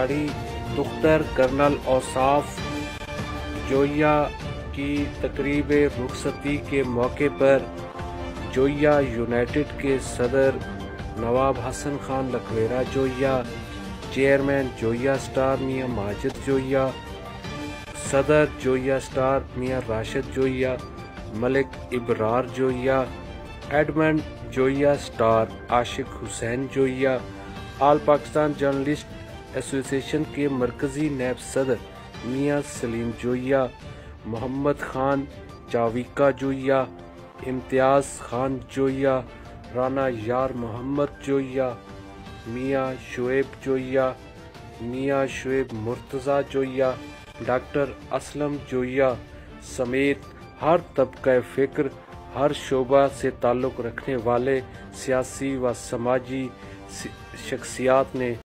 کھلاڑی دختر کرنل اوصاف جویا کی تقریب رخصتی کے موقع پر جویا یونائیٹڈ کے صدر نواب حسن خان لکھویرا جویا، چیئرمین جویا سٹار میاں ماجد جویا، صدر جویا سٹار میاں راشد جویا، ملک ابرار جویا، ایڈمن جویا سٹار عاشق حسین جویا، آل پاکستان جرنلسٹ ایسوسی ایشن کے مرکزی نیب صدر میاں سلیم جویا، محمد خان چاویکا جویا، امتیاز خان جویا، رانا یار محمد جویا، میاں شعیب جویا، میاں شعیب مرتضی جویا، ڈاکٹر اسلم جویا سمیت ہر طبقہ فکر، ہر شعبہ سے تعلق رکھنے والے سیاسی و سماجی شخصیات نے